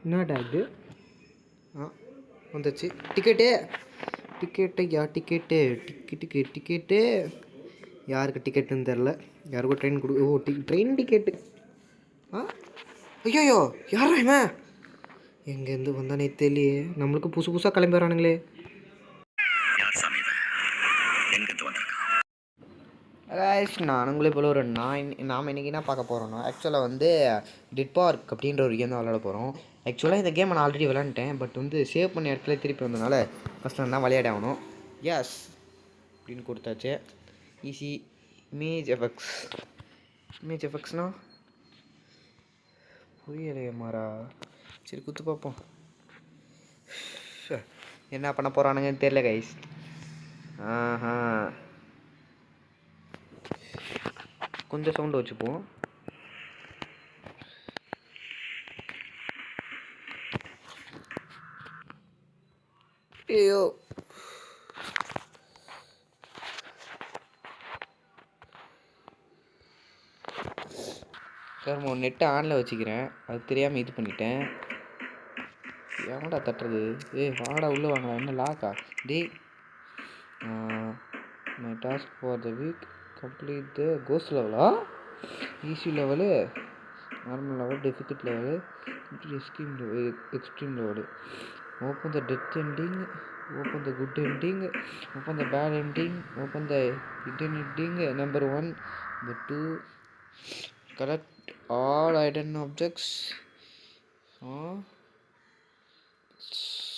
என்னடா இது? வந்துச்சு டிக்கெட்டு. டிக்கெட்டு யாருக்கு டிக்கெட்டுன்னு தெரில. யாருக்கும் ட்ரெயின் ட்ரெயின் டிக்கெட்டு. ஐயோ யாரா இவன்? எங்கேருந்து வந்தானே தெரியலையே. நம்மளுக்கு புதுசாக கிளம்பி வரானுங்களே. நான் உங்களே போல் நாம் இன்றைக்கி என்ன பார்க்க போகிறோன்னா, ஆக்சுவலாக வந்து டெட் பார்க் அப்படின்ற ஒரு கேம் தான் விளையாட போகிறோம். ஆக்சுவலாக இந்த கேம் நான் ஆல்ரெடி விளாண்டுட்டேன். பட் வந்து சேவ் பண்ண இடத்துல திருப்பி வந்ததுனால ஃபஸ்ட்டு நான் தான் விளையாட ஆகணும். எஸ் அப்படின்னு கொடுத்தாச்சு. ஈஸி இமேஜ் எஃபெக்ட்ஸ்னா புரியலையே மாறா. சரி குத்து பார்ப்போம். என்ன பண்ண போகிறானுங்கன்னு தெரியல கைஸ். கொஞ்சம் சவுண்டு வச்சுப்போம். ஐயோ சார், நெட்டை ஆனில் வச்சுக்கிறேன். அது தெரியாமல் இது பண்ணிட்டேன். எவன்டா தட்டுறது? வாடா உள்ளே வாங்கடா. என்ன லாக்கா? My task for the week complete the ghost லெவலா? Easy level, normal level, difficult level, extreme level. Open the death ending, open the good ending, open the bad ending, open the hidden ending. Number 1, number 2, collect all hidden objects.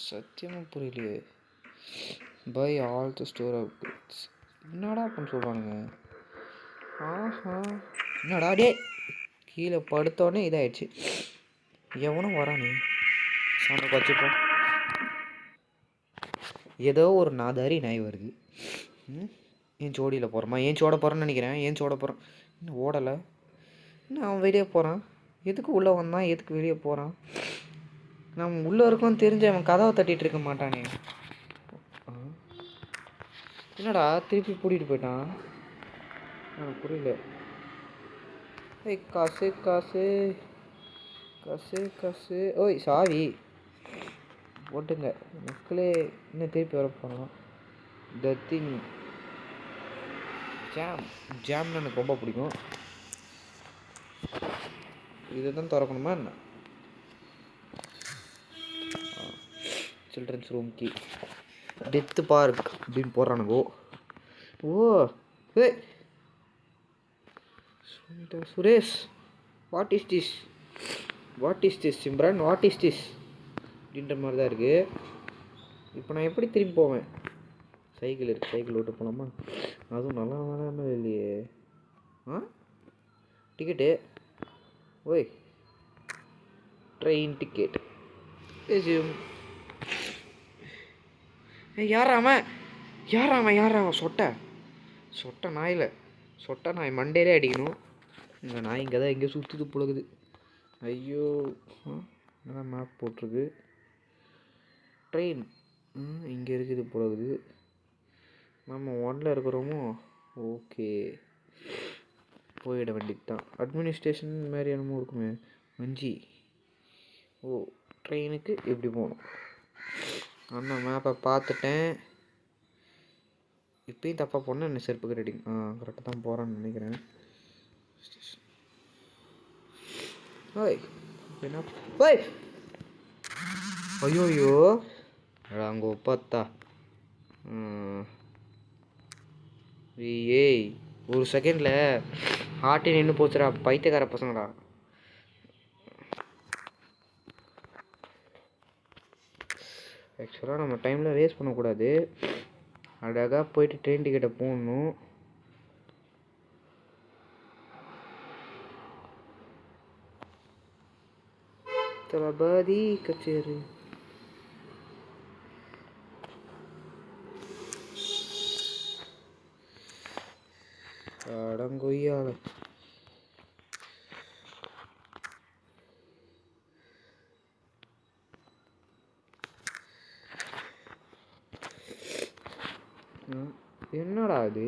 சத்தியமாக புரியலையே. Buy all the store updates. என்னடா பண்ண சொல்கிறானுங்க? என்னடா டே கீழே படுத்தோடனே இதாகிடுச்சு. எவனும் வரானே. சவுண்டை வச்சுப்போம். ஏதோ ஒரு நாதாரி நாய் வருது. ஏன் சோடியில் போகிறோமா? ஏன் சோட போகிறேன்னு நினைக்கிறேன். ஏன் சோட போகிறேன்? இன்னும் ஓடலை. இன்னும் அவன் வெளியே போகிறான். எதுக்கு உள்ளே வந்தான்? எதுக்கு வெளியே போகிறான்? நம்ம உள்ளே இருக்கோன்னு தெரிஞ்சு அவன் கதவை தட்டிகிட்டு இருக்க மாட்டானே. என்னடா திருப்பி பூட்டிகிட்டு போயிட்டான்? புரியல. காசு காசு காசு காசு. ஓய் சாவி போட்டுங்க மக்களே. இன்னும் திருப்பி வர போகிறான். த திங் ஜாம்னு எனக்கு ரொம்ப பிடிக்கும். இதை தான் திறக்கணுமா என்ன? Children's room key. Death park அப்படின்னு போடுறானுங்கோ. Suresh, what is this Simran, what is this அப்படின்ற மாதிரி தான் இருக்குது. இப்போ நான் எப்படி திரும்பி போவேன்? சைக்கிள் இருக்குது, சைக்கிள் ஓட்டு போகலாமா? அதுவும் நல்லா வேணாமே இல்லையே. டிக்கெட்டு. ஓய் ட்ரெயின் டிக்கெட். யாராம சொட்டை நாய் மண்டேலே அடிக்கணும். இந்த நாய் இங்கே தான் எங்கேயோ சுற்றுது புழுகுது. ஐயோ அதான் மேப் போட்டிருக்கு. ட்ரெயின் இங்கே இருக்குது புழுகுது. நம்ம 1ல் இருக்கிறோமோ? ஓகே போயிட வேண்டியது தான். அட்மினிஸ்ட்ரேஷன் மாதிரி என்னமோ இருக்குமே 5. ட்ரெயினுக்கு எப்படி போகணும்? அண்ணா மேப்பை பார்த்துட்டேன். இப்பயும் தப்பாக போனால் என்ன செருப்புக்கு ரெடி. கரெக்டாக தான் போகிறான்னு நினைக்கிறேன். ஐயோ அங்கே பார்த்தா. ஏய் ஒரு செகண்டில் ஹார்ட்டே நின்று போச்சுடா. பைத்தியக்கார பசங்கடா. ஆக்சுவலாக நம்ம டைமில் வேஸ்ட் பண்ணக்கூடாது. அழகாக போயிட்டு ட்ரெயின் டிக்கெட்டை போடணும். தளபதி கச்சேரி. அடங்கொய்யால என்னடா அது?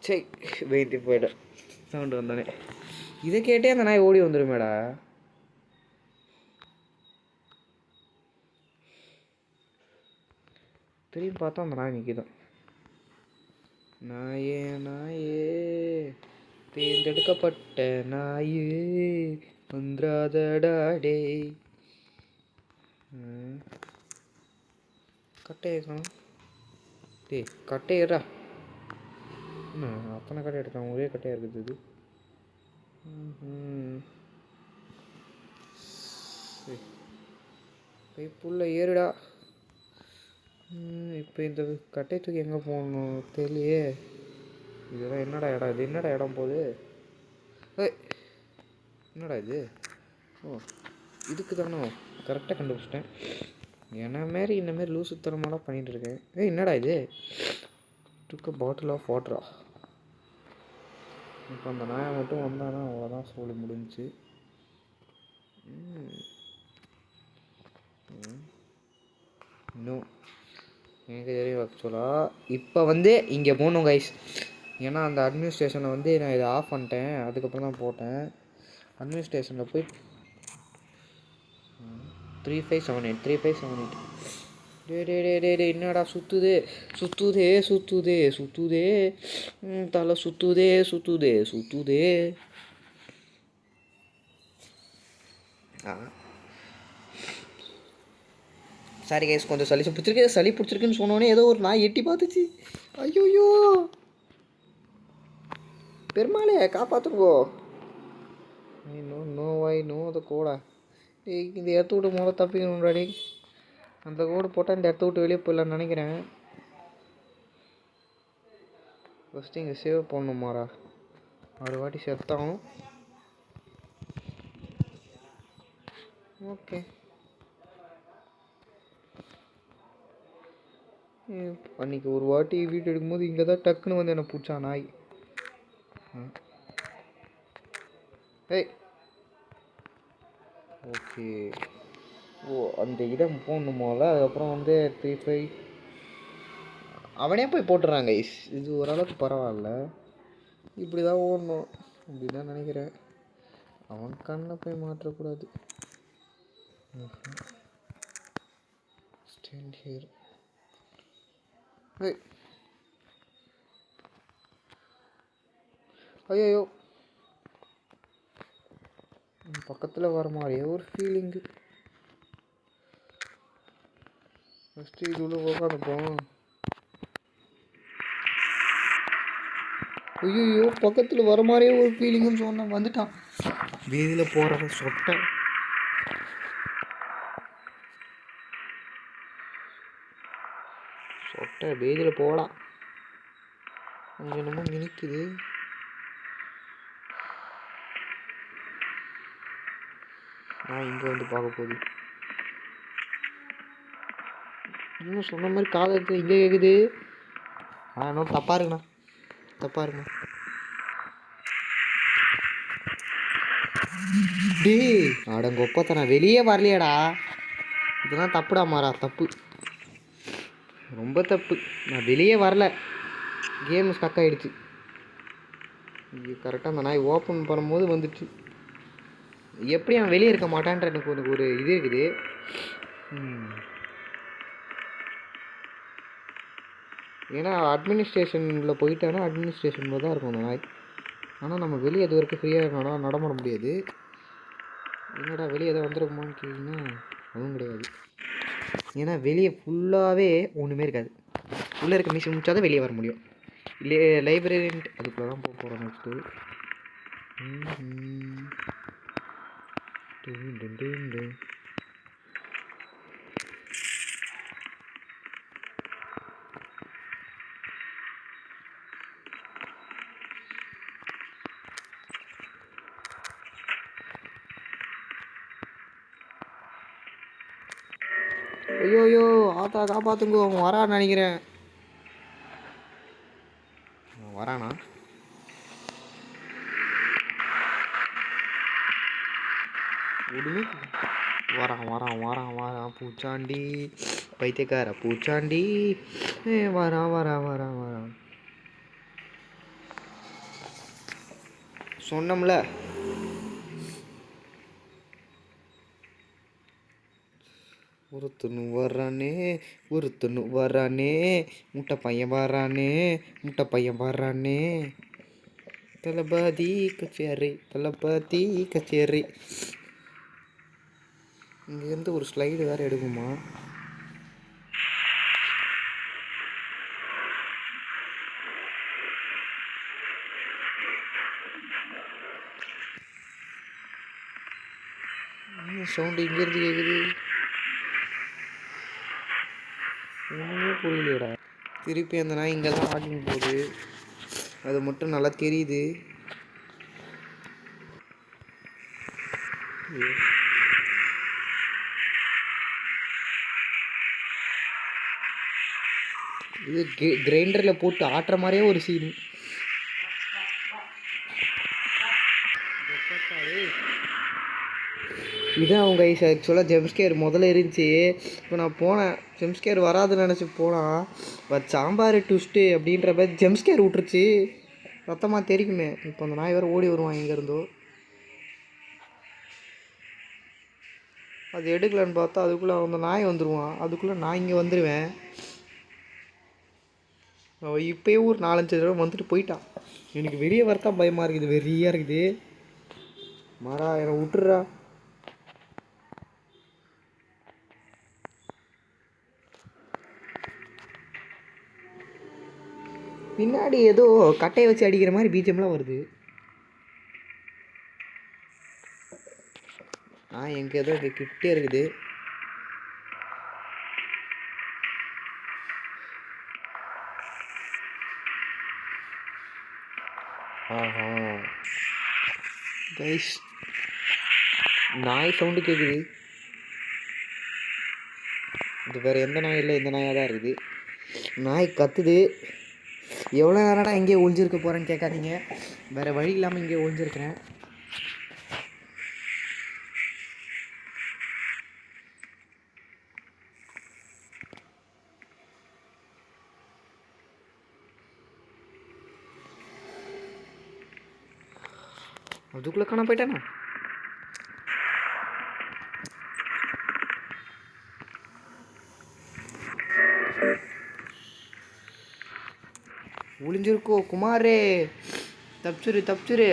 சரி வெயிட்டு போயிட. சவுண்டு வந்தோடனே இதை கேட்டே அந்த நாய் ஓடி வந்துடுமேடா. திரும்பி பார்த்தா அந்த நாய் நிற்கிதான். நாயே நாயே தேர்ந்தெடுக்கப்பட்ட நாயே வந்துடாதடாடே. கட்டையா டே கட்டையரா என்ன அத்தனை கட்டை எடுத்தான், ஒரே கட்டையாக இருக்குது இது. புள்ள ஏறுடா. இப்போ இந்த கட்டை தூக்கி எங்கே போகணும் தெரியலையே. இதெல்லாம் என்னடா இடம், இது என்னடா இடம் போகுது. என்னடா இது? ஓ இதுக்கு தானோ, கரெக்டாக கண்டுபிடிச்சிட்டேன். என்ன மாரி இந்தமாரி லூசுத்தனமாலாம் பண்ணிகிட்டு இருக்கேன். என்னடா இது? டுக் பாட்டில் ஆஃப் வாட்டரா. இப்போ அந்த நாயை மட்டும் வந்தானா அவ்வளோதான், சொல்லி முடிஞ்சிச்சு. இன்னும் எனக்கு தெரியும் ஆக்சுவலாக. இப்போ வந்து இங்கே போகணும் கைஸ். ஏன்னா அந்த அட்மினிஸ்ட்ரேஷனை வந்து நான் இதை ஆஃப் பண்ணிட்டேன், அதுக்கப்புறம் தான் போட்டேன். அட்மினிஸ்ட்ரேஷனில் போய் 3578 3578. டே என்னடா சுற்றுதே சுற்றுதே சுற்றுதே சுற்றுதே தலை சுற்றுதே சுற்றுதே சுற்றுதே. சாரி கைஸ், கொஞ்சம் சளி பிடிச்சிருக்கு. சளி பிடிச்சிருக்குன்னு சொன்னோன்னே ஏதோ ஒரு நாய் எட்டி பார்த்துச்சு. ஐயோயோ பெருமாளே காப்பாற்றுங்கோ. நோ வாய் நோ அதை கோடா. இந்த இடத்த விட்டு முதல்ல தப்பிக்கணும்டாடி. அந்த கோடு போட்டால் இந்த இடத்த விட்டு வெளியே போயிடலான்னு நினைக்கிறேன். ஃபஸ்ட்டு இங்கே சேவ் பண்ணணுமாடா. ஒரு வாட்டி செத்தான். ஓகே அன்றைக்கி ஒரு வாட்டி வீட்டு எடுக்கும்போது இங்கே தான் டக்குன்னு வந்து என்னை பிடிச்சா நாய். ஏய் ஓகே. ஓ அந்த இடம் போடணுமோல. அதுக்கப்புறம் வந்து 35 அவனே போய் போட்டுறாங்க. இது ஓரளவுக்கு பரவாயில்ல. இப்படி தான் ஓடணும் அப்படி தான் நினைக்கிறேன். அவன் கண்ணில் போய் மாற்றக்கூடாது. Stand here. ஐயோ பக்கத்தில் வர மாதிரியே ஒரு ஃபீலிங்கு. ஃபஸ்ட்டு இது உள்ள உட்காந்துப்போம். ஐயோ பக்கத்தில் வர மாதிரியே ஒரு ஃபீலிங்குன்னு சொன்னேன், வந்துட்டான். வீதியில் போகிறத சொட்டை சொட்டை வீதியில் போகலாம். கொஞ்சம் என்னமோ மினிக்குது. நான் இங்கே வந்து பார்க்க போகுது. இன்னும் சொன்ன மாதிரி காதை எடுத்து இங்கே கேட்குது. இன்னும் தப்பாக இருக்குண்ணா, தப்பாக இருக்குண்ணா. டே அடங்க ஒப்பத்த நான் வெளியே வரலையாடா. இதெல்லாம் தப்புடா மாறா, தப்பு, ரொம்ப தப்பு. நான் வெளியே வரல, கேம் ஸ்டக் ஆகிடுச்சு. கரெக்டாக அந்த நாய் ஓப்பன் பண்ணும்போது வந்துடுச்சு. எப்படி அவன் வெளியே இருக்க மாட்டான்ற எனக்கு ஒரு இது இருக்குது. ஏன்னா அட்மினிஸ்ட்ரேஷனில் போயிட்டானா அட்மினிஸ்ட்ரேஷனில் தான் இருக்கும் அந்த நாய். ஆனால் நம்ம வெளியே அது வரைக்கும் ஃப்ரீயாக நடமாட முடியாது. என்னடா வெளியே எதாவது வந்துருக்குமான்னு கேட்டிங்கன்னா அதுவும் கிடையாது. ஏன்னா வெளியே ஃபுல்லாகவே ஒன்றுமே இருக்காது. உள்ளே இருக்க மிஷின் முடிச்சா தான் வெளியே வர முடியும். இல்லை லைப்ரரின்ட்டு அதுக்குள்ளே தான் போக போகிறோம் நெக்ஸ்ட்டு. ஐயோயோ ஆத்தா காப்பாற்றுங்க, அவன் வரான்னு நினைக்கிறேன். வரானா? உடனே வரான் வரான் வரான் வரான் பூச்சாண்டி, பைத்தியக்கார பூச்சாண்டி. வரான் வரான் வரான் வரான். சொன்னோம்ல. ஒருத்தனு வர்றானே ஒருத்தனு வர்றானே முட்டை பையன் வர்றானே முட்டை பையன் வர்றானே தளபதி கச்சேரி தளபதி கச்சேரி. இங்கேருந்து ஒரு ஸ்லைடு வேறு எடுக்குமா? சவுண்டு இங்கேருந்து கேட்குது. ஒன்றுமே புரியலடா. திருப்பி அந்த நாய் இங்கே தான் வாக்கிங் போகுது, அது மட்டும் நல்லா தெரியுது. இது கிரைண்டரில் போட்டு ஆட்டுற மாதிரியே ஒரு சீனு. இதான் அவங்க ஐஸ். ஆக்சுவலாக ஜெம்ஸ்கேர் முதல்ல இருந்துச்சு. இப்போ நான் போனேன், ஜெம்ஸ்கேர் வராதுன்னு நினச்சி போனால் பட் சாம்பார் ட்விஸ்ட்டு அப்படின்ற மாதிரி ஜெம்ஸ்கேர் விட்டுருச்சு. ரத்தமாக தெரிக்குமே. இப்போ அந்த நாய் வேறு ஓடி வருவான் எங்கேருந்தோ. அது எடுக்கலான்னு பார்த்தா அதுக்குள்ளே அந்த நாய் வந்துடுவான். அதுக்குள்ளே நான் இங்கே வந்துடுவேன். இப்போயே ஒரு 4-5 தடவை வந்துட்டு போயிட்டான். எனக்கு வெளியே வரத்தான் பயமாக இருக்குது, வெறியாக இருக்குது. மாறா என்னை விட்டுறா. பின்னாடி ஏதோ கட்டையை வச்சு அடிக்கிற மாதிரி பீஜம்லாம் வருது. எங்கே ஏதோ இங்கே கிட்டே இருக்குது. ஆஹா கைஸ், நாய் சவுண்டு கேட்குது. இது வேறு எந்த நாய் இல்லை, இந்த நாயாக தான் இருக்குது. நாய் கத்துது. எவ்வளோ நேரம்டா எங்கேயே ஒழிஞ்சிருக்க போகிறேன்னு கேட்காதீங்க, வேறு வழி இல்லாமல் இங்கே ஒழிஞ்சிருக்கிறேன். அதுக்குள்ளே காண போயிட்டானா? ஒளிஞ்சிருக்கோ குமாரே, தப்பிச்சிரு தப்பிச்சிரு.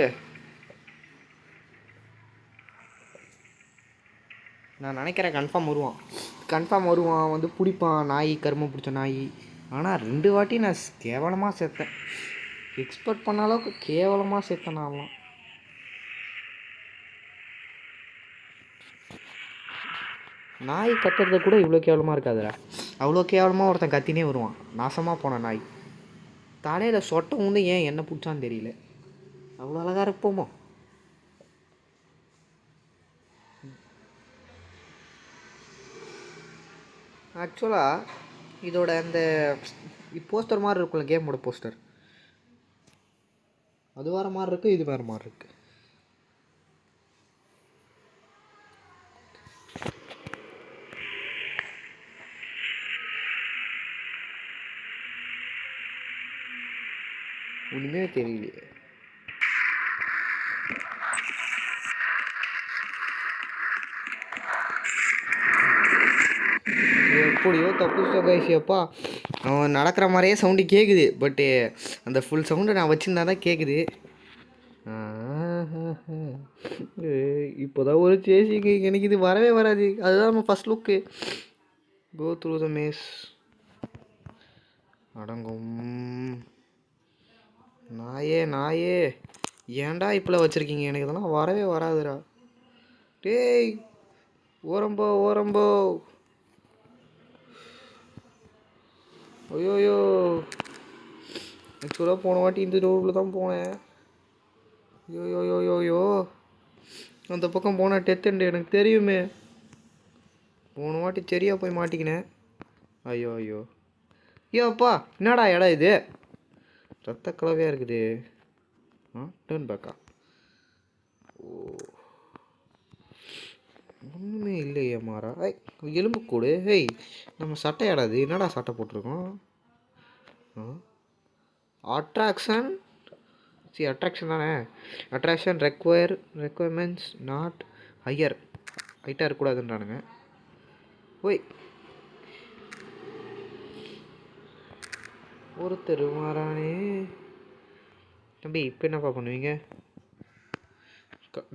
நான் நினைக்கிறேன் கன்ஃபார்ம் வருவான் வந்து பிடிப்பான் நாய், கருமை பிடிச்ச நாய். ஆனால் 2 வாட்டி நான் கேவலமாக சேர்த்தேன். எக்ஸ்பெக்ட் பண்ண அளவுக்கு கேவலமாக சேர்த்தேன் நான்லாம். நாய் கத்துறது கூட இவ்வளோ கேவலமாக இருக்காதுடா. அவ்வளோ கேவலமாக ஒருத்தன் கத்தினே வருவான். நாசமாக போன நாய். தலையில் சொட்டை வந்து ஏன் என்ன பிடிச்சான்னு தெரியல. அவ்வளோ அழகாக இருப்போமோ. ஆக்சுவலாக இதோட அந்த போஸ்டர் மாதிரி இருக்குல்ல, கேமோட போஸ்டர், அது வேறு மாதிரி இருக்குது, இது வேறு மாதிரி இருக்குது. ஒன்றுமே தெரியலையே. எப்படியோ தப்பு கைசியப்பா. அவன் நடக்கிற மாதிரியே சவுண்டு கேட்குது. பட்டு அந்த ஃபுல் சவுண்டை நான் வச்சுருந்தா தான் கேட்குது. இப்போதான் ஒரு சேசிக்கு எனக்கு இது வரவே வராது. அதுதான் நம்ம first look. Go through the maze. அடங்கும் நாயே ஏன்டா இப்போலாம் வச்சுருக்கீங்க? எனக்கு இதெல்லாம் வரவே வராதுடா. டேய் ஓரம்போ. ஐயோயோ, ஆக்சுவலாக போன வாட்டி இந்த ரோடில் தான் போனேன். ஐயோயோயோயோ, அந்த பக்கம் போனால் டெத்துண்டு எனக்கு தெரியுமே. போன வாட்டி சரியாக போய் மாட்டிக்கினேன். ஐயோ அப்பா, என்னடா இடம் இது? ரத்த கலவையாக இருக்குது. டர்ன் பேக்கா? ஒன்றுமே இல்லையே மாறா. எலும்பு கூடு. நம்ம சட்டை ஆடாது. என்னடா சட்டை போட்டிருக்கோம்? அட்ராக்ஷன் சரி அட்ராக்ஷன் தானே. Attraction requirements not higher. ஹைட்டாக இருக்கக்கூடாதுன்றானுங்க. ஓய் ஒருத்தர் மாறானே. தம்பி இப்போ என்னப்பா பண்ணுவீங்க?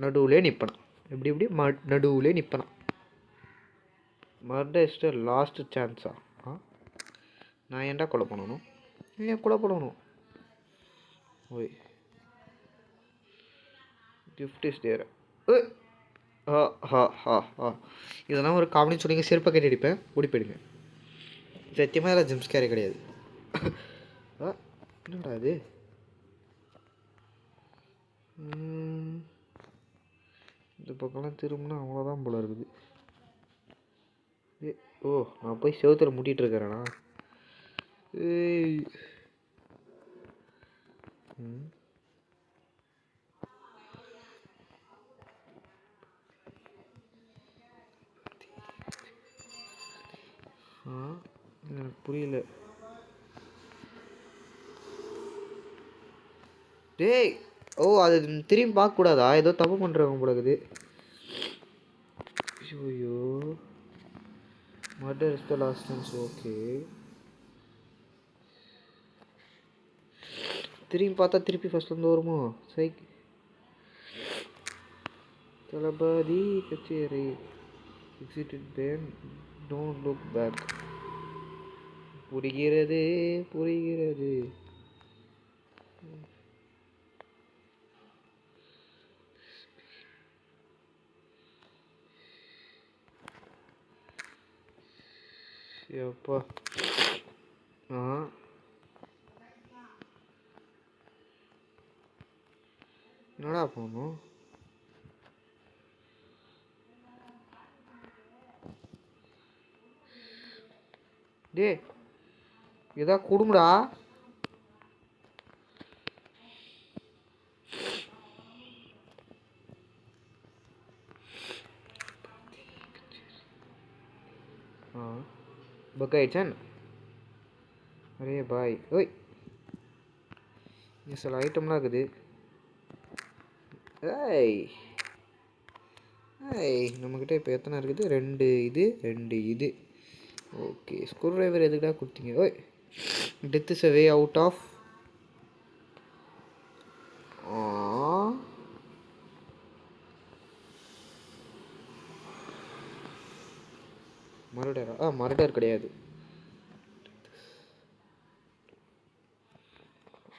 நடுவுலே நிற்பேன். எப்படி நடுவுலே நிற்பேன். மர்டர் இஸ் த லாஸ்ட் சான்ஸா? நான் ஏன்டா கொலை பண்ணணும்? ஏன் கொலை பண்ணணும்? ஓய் கிஃப்ட் இஸ் தேர். இதெல்லாம் ஒரு காமெடின்னு சொன்னீங்க, செருப்பை கட்டி அடிப்பேன். ஓடி போயிடுங்க. சத்தியமாக இதில் ஜிம்ஸ் கேரே கிடையாது. என்னடா இது? இந்த பக்கம்லாம் திரும்பினா அவ்வளோதான் போல இருக்குது. ஓ நான் போய் செவத்தில் முட்டிகிட்டு இருக்கிறேண்ணா. எனக்கு புரியல. டேய் ஓ அது திரும்பி பார்க்கக்கூடாதா? ஏதோ தப்பு பண்ணுறவங்க போல இருக்குது. ஐயோ murder is the last chance. Okay திரும்பி பார்த்தா திருப்பி ஃபஸ்ட்லேருந்து வருமோ? தளபதி கச்சேரி excited fan don't look back. புரிகிறது. எப்பா என்னடா போகணும்? டே ஏதா கொடுங்கடா. பக் ஆயிடுச்சான். அரே பாய். ஓய் இங்கே சில ஐட்டம்லாம் இருக்குது. நம்மக்கிட்ட இப்போ எத்தனை இருக்குது? 2 இது. ஓகே ஸ்க்ரூ ட்ரைவர் எதுக்குடா கொடுத்தீங்க? ஓய் death is a way out of. மர்டரா? மர்டர் கிடையாது.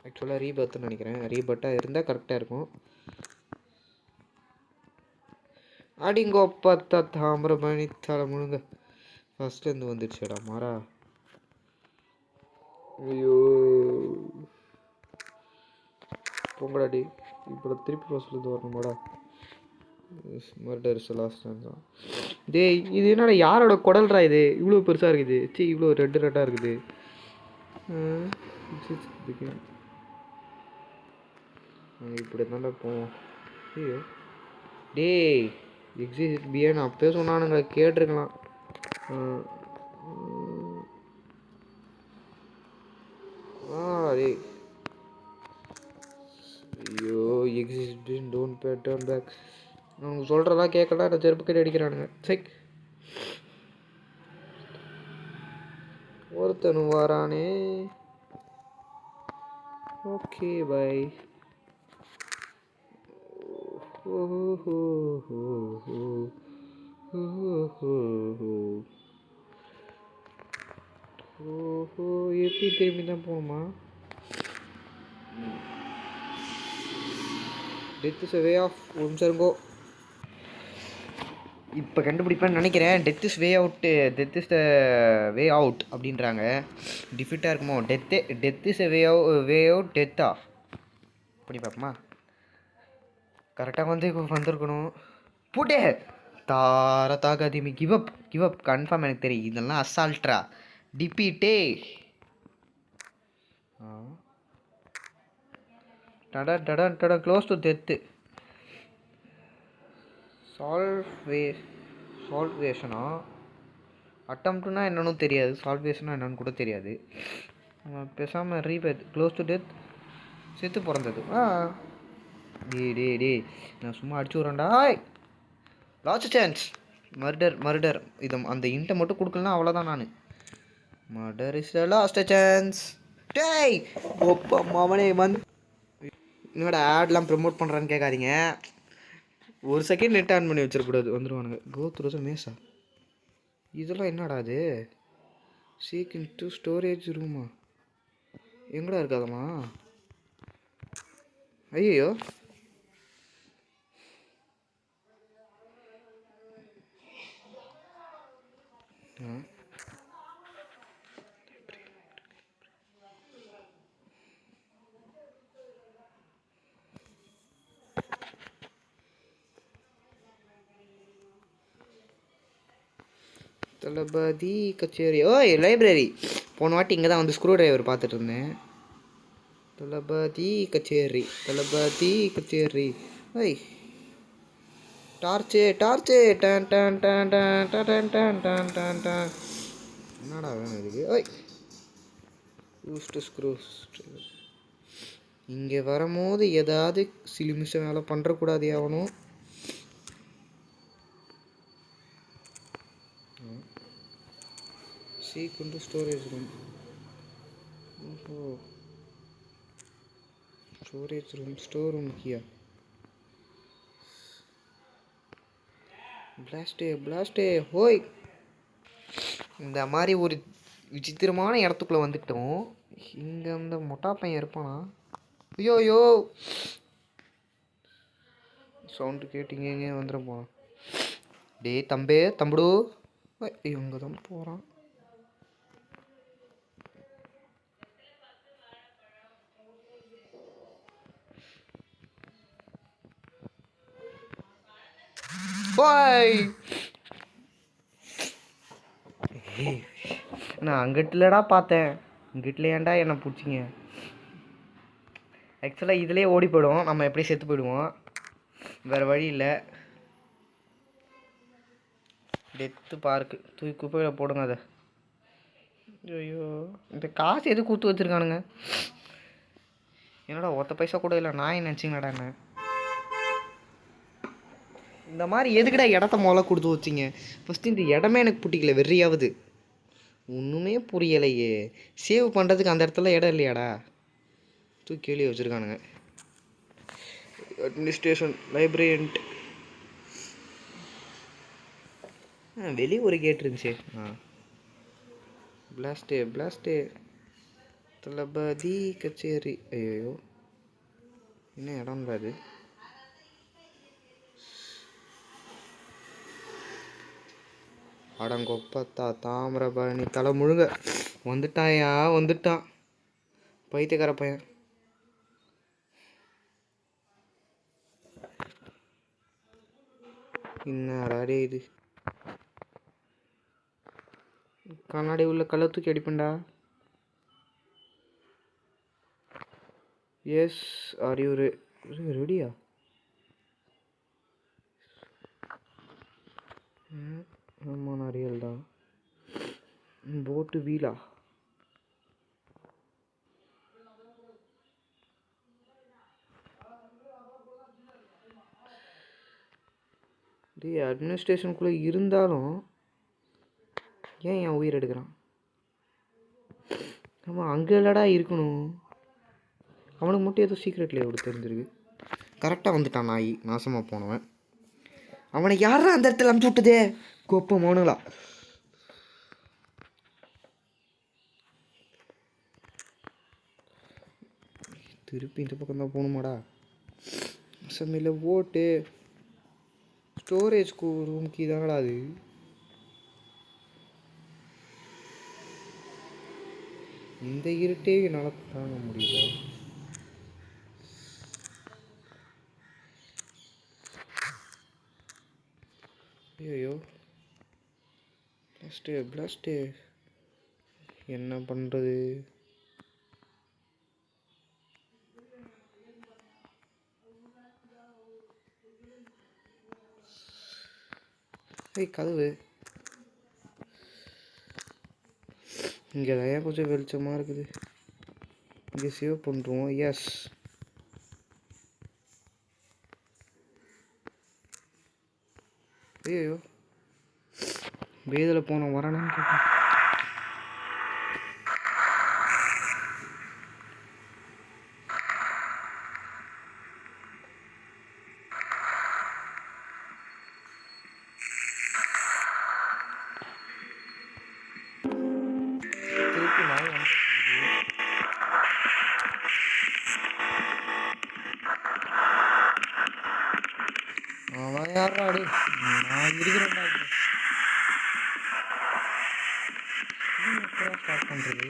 ஆக்சுவலாக ரீபர்த்துன்னு நினைக்கிறேன். ரீபர்ட்டாக இருந்தால் கரெக்டாக இருக்கும். அடிங்கோப்பா தாமிரபரணி தலை முழுங்க ஃபஸ்ட்லேருந்து வந்துடுச்சுடா மாறா. ஐயோ பொங்கடாடி இப்போ திருப்பி ஃபஸ்ட்லேருந்து வரணுமாடா. Murder is the last chance தான். டேய் இது என்னடா யாரோட குடல்றா இது? இவ்வளோ பெருசாக இருக்குது. இவ்வளோ ரெட்டாக இருக்குது. இப்படி தாண்டா போவோம். ஐயோ டேய் எக்ஸிட் பியன் அப்போயே சொன்னானுங்க, கேட்டிருக்கலாம். டேய் ஐயோ exit don't pay turn back. அவங்க சொல்கிறதா கேட்கலாம். நான் செருப்பு கட்டி அடிக்கிறானுங்க. சரி ஒருத்தனு வாரானே. Okay bye. எப்படி திரும்பி தான் போகணுமா? Death is a way of. சரிங்கோ இப்போ கண்டுபிடிப்பேன்னு நினைக்கிறேன். டெத் இஸ் வே அவுட் அப்படின்றாங்க. டிஃபிட்டாக இருக்குமோ? டெத் இஸ் வே அவுட் டெத்தா? பண்ணி பார்ப்போமா? கரெக்டாக வந்திருக்கணும். போட்டே தாகாதிமி. Give up confirm. எனக்கு தெரியும் இதெல்லாம் அசால்ட்ரா. டிபிட்டே டட க்ளோஸ் டு டெத்து. சால்வேஷனா? அட்டம்ப்ட்னா என்னன்னு தெரியாது. சால்வேஷனா என்னன்னு கூட தெரியாது. பேசாமல் ரீபேத் க்ளோஸ் டு டெத். செத்து பிறந்தது. டே நான் சும்மா அடிச்சு விட்றேன்டா. Last chance. மர்டர் இது அந்த இன்ட்டை மட்டும் கொடுக்கலனா அவ்வளோதான். நான் murder is the last chance. டேய் ஒப்பா மாமனே என்னோட ஆட்லாம் ப்ரமோட் பண்ணுறான்னு கேட்காதீங்க. ஒரு செகண்ட் நெட் ஆன் பண்ணி வச்சிடக்கூடாது, வந்துடுவானுங்க. கோ த்ரூ த மேஸா. இதெல்லாம் என்னடா அது? சீக் இன்டு ஸ்டோரேஜ் ரூமா? எங்கடா இருக்காதம்மா? ஐயோ தளபதி கச்சேரி. ஓய் லைப்ரரி. போன வாட்டி இங்கே தான் வந்து ஸ்க்ரூ டிரைவர் பார்த்துட்டு இருந்தேன். தளபதி கச்சேரி. ஓய் torch. Done done done done done done done done done. என்னடா வேணும் இதுக்கு? ஓய் ஸ்க்ரூஸ். இங்கே வரும்போது ஏதாவது சிலிமிஷம் வேலை பண்ணுறக்கூடாது ஆகணும். Seek into storage room. Store room கியா. பிளாஸ்டே ஹோய். இந்த மாதிரி ஒரு விசித்திரமான இடத்துக்குள்ளே வந்துட்டோம். இங்கே அந்த மொட்டா பையன் இருப்பானா? ஐயோ சவுண்டு கேட்டிங்க வந்துட போகிறான். டே தம்புடு. இவங்க தான் போகிறான். நான் அங்கிட்டுலடா பார்த்தேன். இங்கிட்டுல ஏன்டா என்னை பிடிச்சிங்க? ஆக்சுவலாக இதிலே ஓடி போயிடுவோம். நம்ம எப்படி செத்து போயிடுவோம், வேறு வழி இல்லை. டெத்து பார்க்கு தூக்கி குப்பையில் போடுங்க அதை. ஐயோ இந்த காசு எது கொடுத்து வச்சுருக்கானுங்க? என்னடா ஒத்த பைசா கூட இல்லை. நான் நினச்சிங்கடா என்ன இந்த மாதிரி எதுக்குடா இடத்த முதல்ல கொடுத்து வச்சிங்க? ஃபஸ்ட்டு இந்த இடமே எனக்கு பிடிக்கல, வெறியாவது. ஒன்றுமே புரியலையே. சேவ் பண்ணுறதுக்கு அந்த இடத்துல இடம் இல்லையாடா? தூக்கி வெளியே வச்சுருக்கானுங்க. அட்மினிஸ்ட்ரேஷன் லைப்ரரியன்ட். வெளியே ஒரு கேட் இருந்துச்சு. பிளாஸ்டே தளபதி கச்சேரி. ஐயோ என்ன இடம்டா அது? அடங்கொப்பத்தா தாமிரபரணி தலை முழுங்க வந்துட்டான் பைத்தியக்கார பையன். என்னடா இது? கண்ணாடி உள்ள கல்லை தூக்கி அடிப்பேன்டா. எஸ் ஆர் யூ ரெடியா? ஆமாம் நான் ரியல் தான். போட்டு வீலா? டே அட்மினிஸ்ட்ரேஷனுக்குள்ளே இருந்தாலும் ஏன் என் உயிர் எடுக்கிறான்? ஆமாம் அங்கே இல்லடா இருக்கணும். அவனுக்கு மட்டும் ஏதோ சீக்ரெட்லேயே எப்படி தெரிஞ்சிருக்கு. கரெக்டாக வந்துட்டான் நாய் நாசமாக போனவன். அவனை யாரா அந்த இடத்துல அமுச்சு விட்டதே? கோப்ப மோனுங்களா? திருப்பி இந்த பக்கம் தான் போகணுமாடா? சமையல ஓட்டு ஸ்டோரேஜ் ரூம்க்கு தானடா அது. இந்த இருட்டே என்னால் தாங்க முடியல. ஐயோ பிளாஸ்டே என்ன பண்ணுறது? கதவு இங்கே தான் கொஞ்சம் வெளிச்சமாக இருக்குது. இங்கே சேவ் பண்ணுறோம். எஸ் ஐயோ வேதில் போனோம் வரேன்னு கேட்டேன். திருப்பி நாய் வந்து அவன் யாரா அடி நான் இருக்கிறேன்டா. ஸ்டார்ட் பண்ணுறது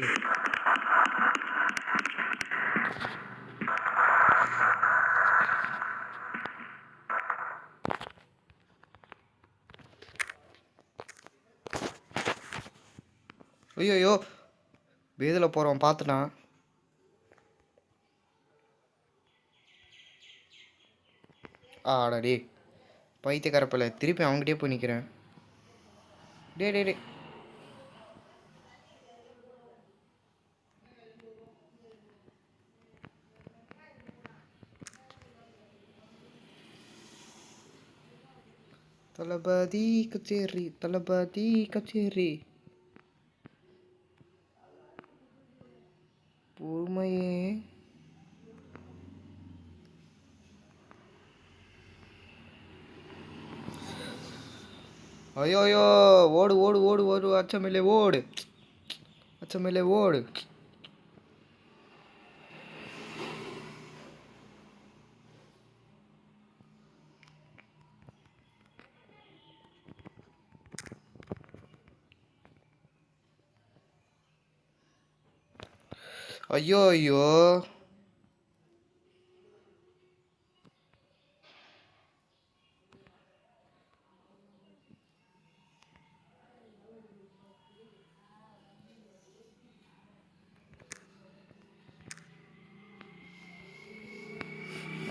ஐயோ வேதில் போகிறோம் பார்த்துட்டான். ஆடாடி பைத்தியக்காரப்பில்ல திருப்பி அவங்ககிட்டே போய் நிற்கிறேன். டே டே டே தளபதி கச்சேரி தளபதி கச்சேரி பொறுமையே. ஐயோயோ ஓடு ஓடு ஓடு ஓடு அச்சமில்லை ஓடு அச்சமில்லை ஓடு. ஐயோ ஐயோ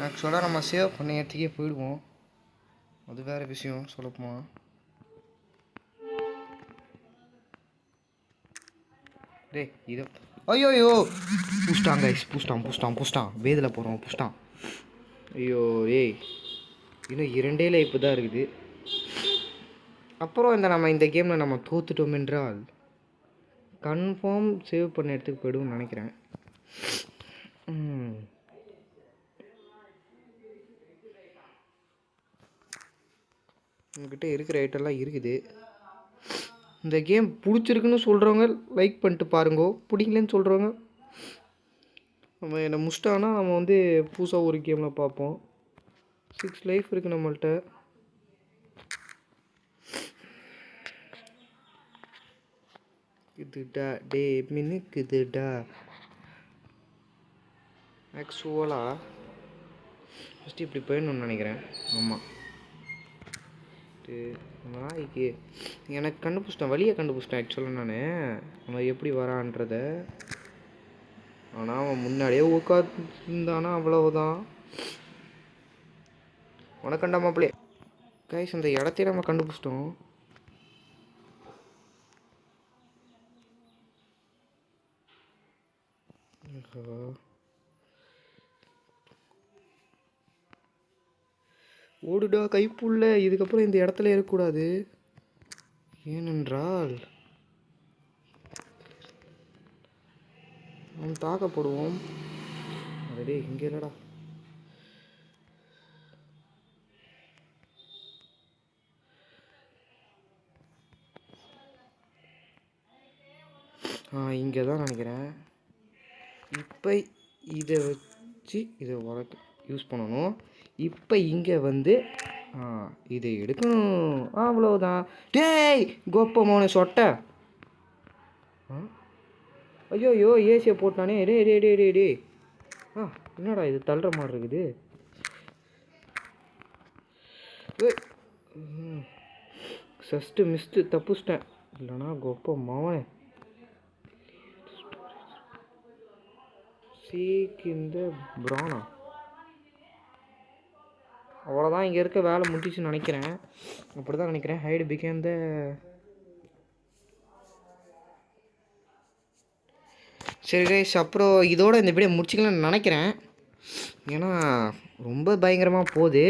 ஆக்சுவலாக நம்ம சேவ் பண்ண இடத்துக்கே போயிடுவோம். அது வேறு விஷயம் சொல்லப்போமா. டே இது ஐயோயோ புஷ்டாங்க புஷ்டான் வேதில் போகிறோம் புஷ்டான். ஐயோ ஏய் இன்னும் 2 லைஃப் தான் இருக்குது. அப்புறம் நம்ம இந்த கேமில் நம்ம தோத்துட்டோம் என்றால் கன்ஃபார்ம் சேவ் பண்ண இடத்துக்கு போய்டுவோம்னு நினைக்கிறேன். உங்ககிட்ட இருக்கிற ஐட்டெல்லாம் இருக்குது. இந்த கேம் பிடிச்சிருக்குன்னு சொல்கிறவங்க லைக் பண்ணிட்டு பாருங்கோ. பிடிக்கலன்னு சொல்கிறவங்க நம்ம என்னை முடிச்சிட்டாங்கன்னா நம்ம வந்து புதுசாக ஒரு கேமில் பார்ப்போம். 6 லைஃப் இருக்குது நம்மள்கிட்ட. இதுடா டே மினுக்குதுடா. ஆக்சுவலாக ஃபஸ்ட்டு இப்படி போயிடணும்னு நினைக்கிறேன். ஆமாம் நாய்க்கு எனக்கு கண்டுபிடிச்சிட்டேன் வழியை கண்டுபிடிச்சிட்டேன். ஆக்சுவலாக நான் அவன் எப்படி வரான்றத. ஆனால் அவன் முன்னாடியே உட்காந்துருந்தானா அவ்வளவுதான். உனக்கண்டா மாப்பிளே கைஸ் அந்த இடத்தையே நம்ம கண்டுபிடிச்சிட்டோம். ஓடுடா கைப்புள்ள. இதுக்கப்புறம் இந்த இடத்துல இருக்கக்கூடாது. ஏனென்றால் அவன் தாக்கப்படுவோம். அதே இங்கே இல்லடா. இங்கே தான் நினைக்கிறேன். இப்போ இதை வச்சு இதை வளர்க்க யூஸ் பண்ணணும். இப்போ இங்கே வந்து இதை எடுக்கணும். அவ்வளோதான். டேய் கோப்பமோனு சொட்டை. ஐயோ ஏசியை போட்டானே. டே டே டே டே டே என்னடா இது தள்ளுற மாதிரி இருக்குது. ஃபஸ்ட்டு மிஸ்ட்டு தப்புச்சிட்டேன். இல்லைனா கோப்ப மாவனே சீக் இந்த ப்ரானா. அவ்வளோதான். இங்கே இருக்க வேலை முடிஞ்சிச்சுன்னு நினைக்கிறேன். அப்படி தான் நினைக்கிறேன். ஹைடு பிகேம் த சரி கைஸ். அப்புறம் இதோட இந்த வீடியோ முடிச்சிக்கலாம்னு நினைக்கிறேன். ஏன்னா ரொம்ப பயங்கரமாக போகுது.